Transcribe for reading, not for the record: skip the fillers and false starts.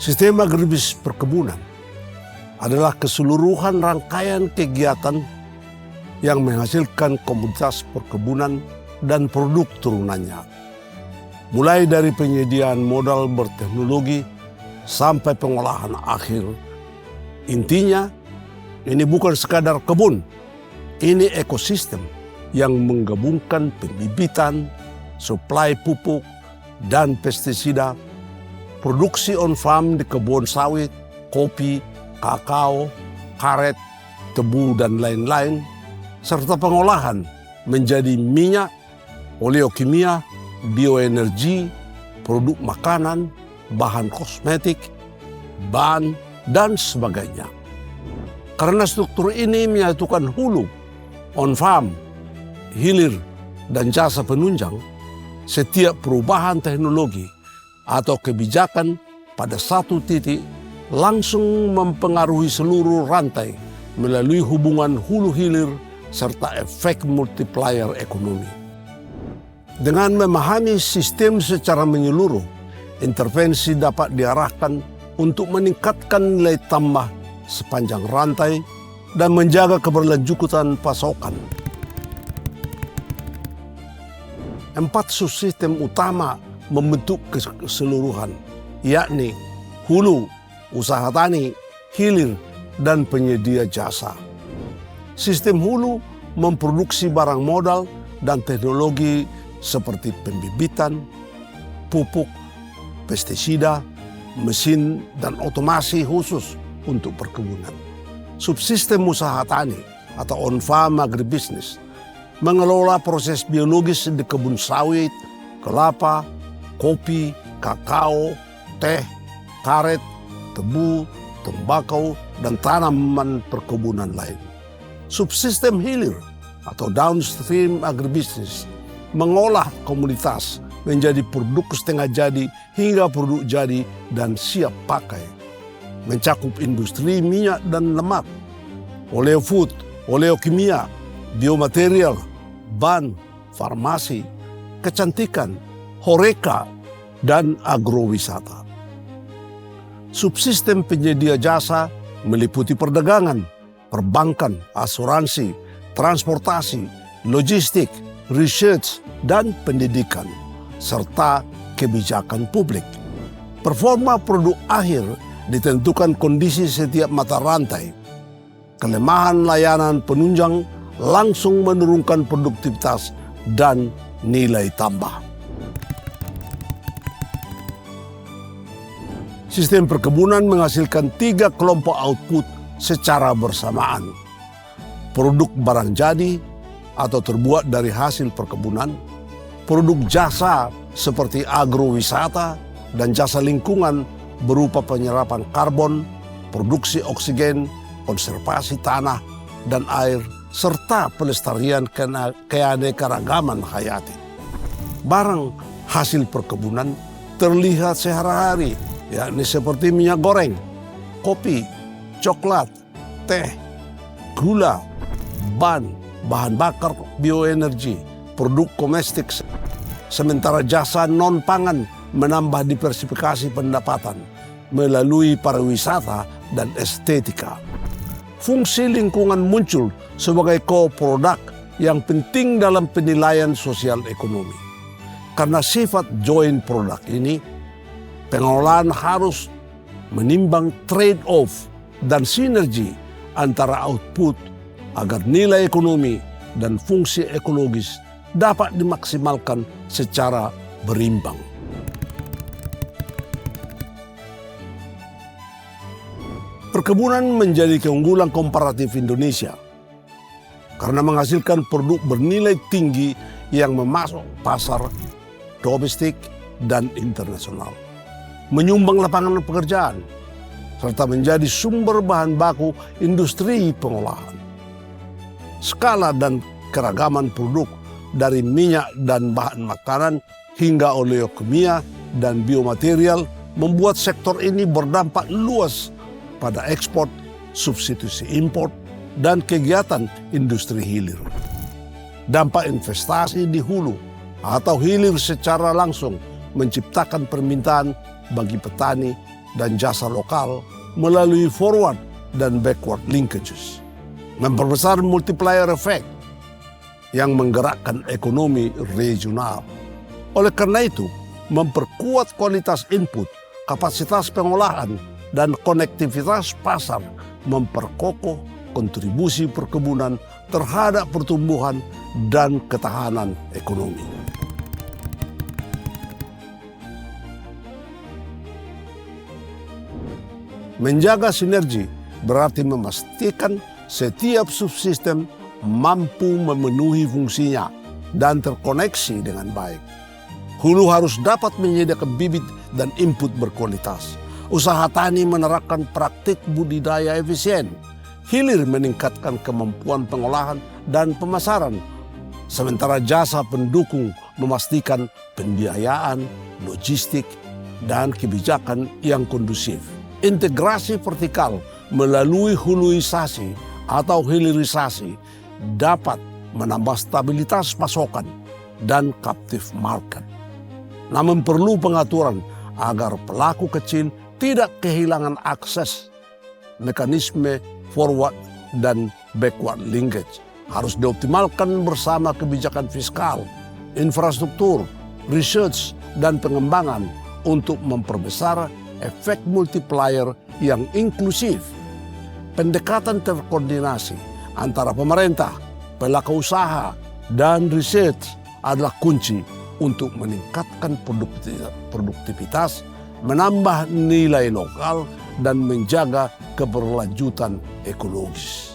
Sistem agribisnis perkebunan adalah keseluruhan rangkaian kegiatan yang menghasilkan komoditas perkebunan dan produk turunannya. Mulai dari penyediaan modal berteknologi sampai pengolahan akhir. Intinya, ini bukan sekadar kebun, ini ekosistem yang menggabungkan pembibitan, suplai pupuk, dan pestisida, produksi on-farm di kebun sawit, kopi, kakao, karet, tebu, dan lain-lain, serta pengolahan menjadi minyak, oleokimia, bioenergi, produk makanan, bahan kosmetik, ban, dan sebagainya. Karena struktur ini menyatukan hulu, on-farm, hilir, dan jasa penunjang, setiap perubahan teknologi atau kebijakan pada satu titik langsung mempengaruhi seluruh rantai melalui hubungan hulu hilir serta efek multiplier ekonomi. Dengan memahami sistem secara menyeluruh, intervensi dapat diarahkan untuk meningkatkan nilai tambah sepanjang rantai dan menjaga keberlanjutan pasokan. 4 subsistem utama membentuk keseluruhan, yakni hulu, usaha tani, hilir, dan penyedia jasa. Sistem hulu memproduksi barang modal dan teknologi seperti pembibitan, pupuk, pestisida, mesin, dan otomasi khusus untuk perkebunan. Subsistem usaha tani atau on-farm agribisnis mengelola proses biologis di kebun sawit, kelapa, kopi, kakao, teh, karet, tebu, tembakau, dan tanaman perkebunan lain. Subsistem hilir atau downstream agribisnis mengolah komoditas menjadi produk setengah jadi hingga produk jadi dan siap pakai. Mencakup industri minyak dan lemak, oleofood, oleokimia, biomaterial, ban, farmasi, kecantikan, horeca, dan agrowisata. Subsistem penyedia jasa meliputi perdagangan, perbankan, asuransi, transportasi, logistik, research, dan pendidikan, serta kebijakan publik. Performa produk akhir ditentukan kondisi setiap mata rantai. Kelemahan layanan penunjang langsung menurunkan produktivitas dan nilai tambah. Sistem perkebunan menghasilkan 3 kelompok output secara bersamaan. Produk barang jadi atau terbuat dari hasil perkebunan, produk jasa seperti agrowisata dan jasa lingkungan berupa penyerapan karbon, produksi oksigen, konservasi tanah dan air, serta pelestarian keanekaragaman hayati. Barang hasil perkebunan terlihat sehari-hari, yakni seperti minyak goreng, kopi, coklat, teh, gula, ban, bahan bakar bioenergi, produk domestik. Sementara jasa non-pangan menambah diversifikasi pendapatan melalui pariwisata dan estetika. Fungsi lingkungan muncul sebagai co-product yang penting dalam penilaian sosial ekonomi. Karena sifat joint product ini, pengelolaan harus menimbang trade-off dan sinergi antara output agar nilai ekonomi dan fungsi ekologis dapat dimaksimalkan secara berimbang. Perkebunan menjadi keunggulan komparatif Indonesia karena menghasilkan produk bernilai tinggi yang memasok pasar domestik dan internasional, menyumbang lapangan pekerjaan, serta menjadi sumber bahan baku industri pengolahan. Skala dan keragaman produk dari minyak dan bahan makanan hingga oleokimia dan biomaterial membuat sektor ini berdampak luas pada ekspor, substitusi impor, dan kegiatan industri hilir. Dampak investasi di hulu atau hilir secara langsung menciptakan permintaan bagi petani dan jasa lokal melalui forward dan backward linkages. Memperbesar multiplier effect yang menggerakkan ekonomi regional. Oleh karena itu, memperkuat kualitas input, kapasitas pengolahan, dan konektivitas pasar memperkokoh kontribusi perkebunan terhadap pertumbuhan dan ketahanan ekonomi. Menjaga sinergi berarti memastikan setiap subsistem mampu memenuhi fungsinya dan terkoneksi dengan baik. Hulu harus dapat menyediakan bibit dan input berkualitas. Usaha tani menerapkan praktik budidaya efisien. Hilir meningkatkan kemampuan pengolahan dan pemasaran. Sementara jasa pendukung memastikan pembiayaan, logistik, dan kebijakan yang kondusif. Integrasi vertikal melalui huluisasi atau hilirisasi dapat menambah stabilitas pasokan dan captive market. Namun perlu pengaturan agar pelaku kecil tidak kehilangan akses. Mekanisme forward dan backward linkage harus dioptimalkan bersama kebijakan fiskal, infrastruktur, research, dan pengembangan untuk memperbesar efek multiplier yang inklusif. Pendekatan terkoordinasi antara pemerintah, pelaku usaha, dan research adalah kunci untuk meningkatkan produktivitas, menambah nilai lokal, dan menjaga keberlanjutan ekologis.